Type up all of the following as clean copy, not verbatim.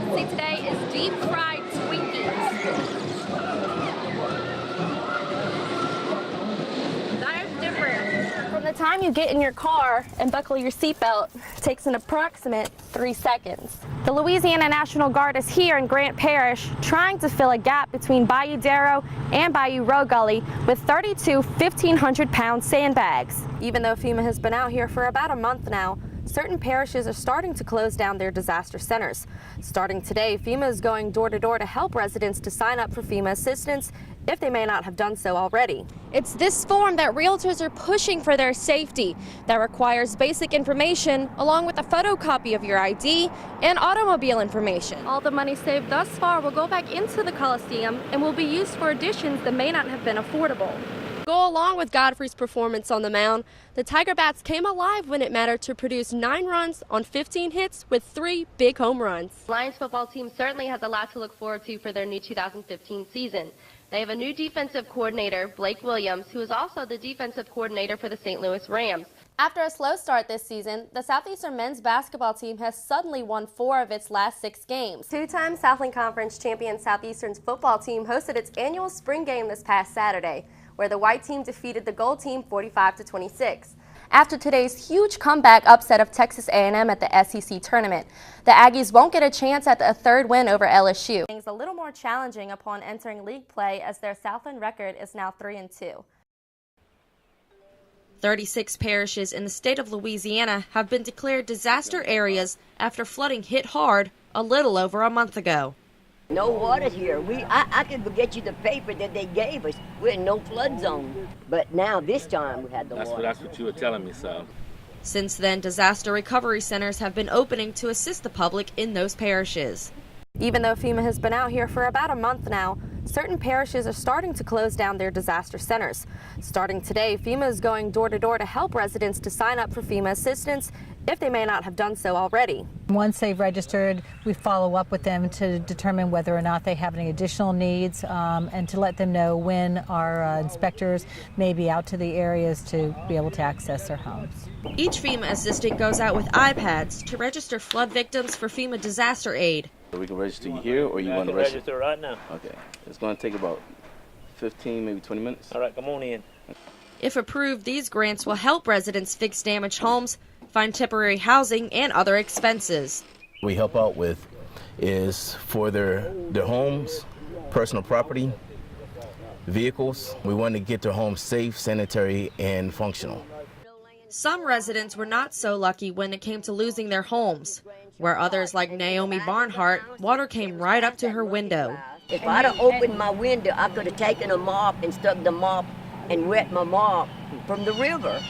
will see today is deep fried Twinkies. That is different. From the time you get in your car and buckle your seatbelt, it takes an approximate 3 seconds. The Louisiana National Guard is here in Grant Parish trying to fill a gap between Bayou Darrow and Bayou Road Gully with 32 1,500-pound sandbags. Even though FEMA has been out here for about a month now, certain parishes are starting to close down their disaster centers. Starting today, FEMA is going door to door to help residents to sign up for FEMA assistance if they may not have done so already. It's this form that realtors are pushing for their safety that requires basic information along with a photocopy of your ID and automobile information. All the money saved thus far will go back into the Coliseum and will be used for additions that may not have been affordable. Go along with Godfrey's performance on the mound, the Tiger Bats came alive when it mattered to produce 9 runs on 15 hits with 3 big home runs. The Lions football team certainly has a lot to look forward to for their new 2015 season. They have a new defensive coordinator, Blake Williams, who is also the defensive coordinator for the St. Louis Rams. After a slow start this season, the Southeastern men's basketball team has suddenly won 4 of its last 6 games. 2-time Southland Conference champion Southeastern's football team hosted its annual spring game this past Saturday, where the white team defeated the gold team 45-26. After today's huge comeback upset of Texas A&M at the SEC tournament, the Aggies won't get a chance at a third win over LSU. Things a little more challenging upon entering league play as their Southland record is now 3-2. 36 parishes in the state of Louisiana have been declared disaster areas after flooding hit hard a little over a month ago. No water here. I could get you the paper that they gave us. We're in no flood zone. But now this time we had the water. That's what you were telling me, so. Since then, disaster recovery centers have been opening to assist the public in those parishes. Even though FEMA has been out here for about a month now, certain parishes are starting to close down their disaster centers. Starting today, FEMA is going door to door to help residents to sign up for FEMA assistance if they may not have done so already. Once they've registered, we follow up with them to determine whether or not they have any additional needs and to let them know when our inspectors may be out to the areas to be able to access their homes. Each FEMA assistant goes out with iPads to register flood victims for FEMA disaster aid. So we can register you here, or you want to register right now? Okay. It's going to take about 15, maybe 20 minutes. All right, come on in. If approved, these grants will help residents fix damaged homes, find temporary housing, and other expenses. What we help out with is for their homes, personal property, vehicles. We want to get their homes safe, sanitary, and functional. Some residents were not so lucky when it came to losing their homes, where others like Naomi Barnhart, water came right up to her window. If I'd have opened my window, I could have taken a mop and stuck the mop and wet my mop from the river.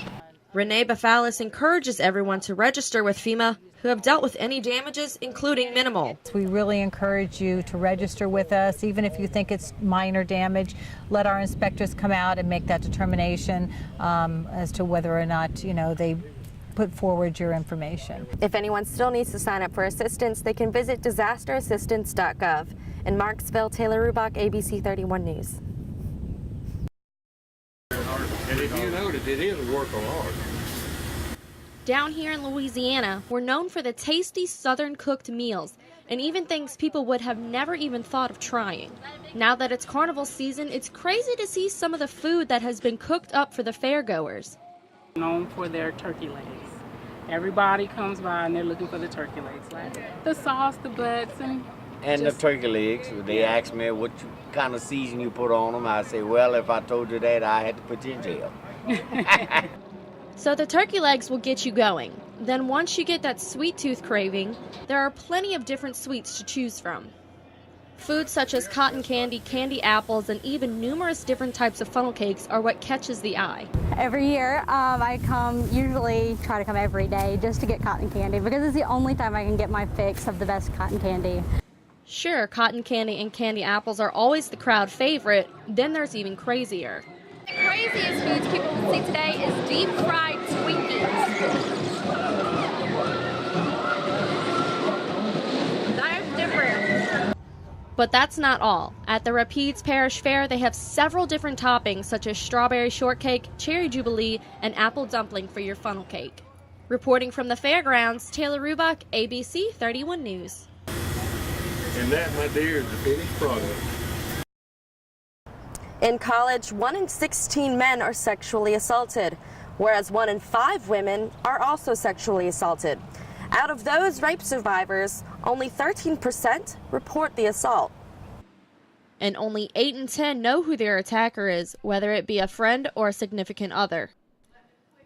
Renee Bafalis encourages everyone to register with FEMA who have dealt with any damages, including minimal. We really encourage you to register with us, even if you think it's minor damage. Let our inspectors come out and make that determination as to whether or not, they put forward your information. If anyone still needs to sign up for assistance, they can visit disasterassistance.gov. In Marksville, Taylor Rubach, ABC 31 News. And if you notice, it is a work of art. Down here in Louisiana, we're known for the tasty southern cooked meals and even things people would have never even thought of trying. Now that it's carnival season, it's crazy to see some of the food that has been cooked up for the fairgoers. Known for their turkey legs. Everybody comes by and they're looking for the turkey legs, like the sauce, the butts, and the turkey legs. They ask me what kind of season you put on them. I say, well, if I told you that, I had to put you in jail. So the turkey legs will get you going. Then once you get that sweet tooth craving, there are plenty of different sweets to choose from. Foods such as cotton candy, candy apples, and even numerous different types of funnel cakes are what catches the eye. Every year, I try to come every day just to get cotton candy because it's the only time I can get my fix of the best cotton candy. Sure, cotton candy and candy apples are always the crowd favorite, then there's even crazier. The craziest foods people will see today is deep fried Twinkies. That is different. But that's not all. At the Rapides Parish Fair, they have several different toppings such as strawberry shortcake, cherry jubilee, and apple dumpling for your funnel cake. Reporting from the fairgrounds, Taylor Rubach, ABC 31 News. And that, my dear, is the finished product. In college, 1 in 16 men are sexually assaulted, whereas 1 in 5 women are also sexually assaulted. Out of those rape survivors, only 13% report the assault. And only 8 in 10 know who their attacker is, whether it be a friend or a significant other.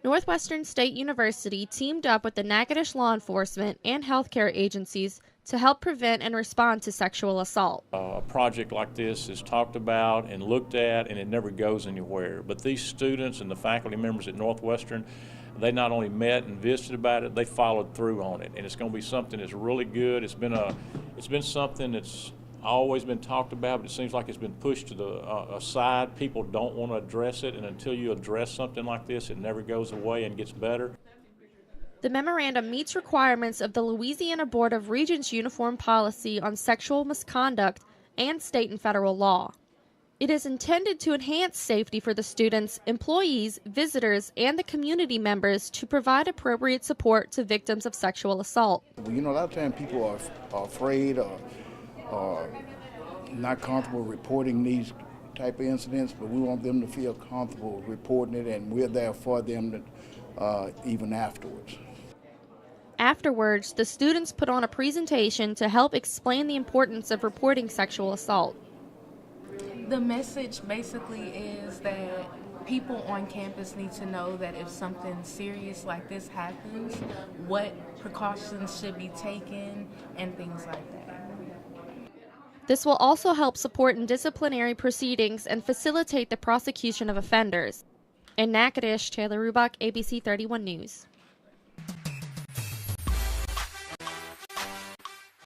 Northwestern State University teamed up with the Natchitoches law enforcement and healthcare agencies to help prevent and respond to sexual assault. A project like this is talked about and looked at, and it never goes anywhere. But these students and the faculty members at Northwestern, they not only met and visited about it, they followed through on it. And it's going to be something that's really good. It's been something that's always been talked about, but it seems like it's been pushed to the aside. People don't want to address it, and until you address something like this, it never goes away and gets better. The memorandum meets requirements of the Louisiana Board of Regents Uniform Policy on Sexual Misconduct and state and federal law. It is intended to enhance safety for the students, employees, visitors, and the community members to provide appropriate support to victims of sexual assault. You know, a lot of times people are afraid or not comfortable reporting these type of incidents, but we want them to feel comfortable reporting it, and we're there for them even afterwards. Afterwards, the students put on a presentation to help explain the importance of reporting sexual assault. The message basically is that people on campus need to know that if something serious like this happens, what precautions should be taken and things like that. This will also help support in disciplinary proceedings and facilitate the prosecution of offenders. In Natchitoches, Taylor Rubach, ABC 31 News.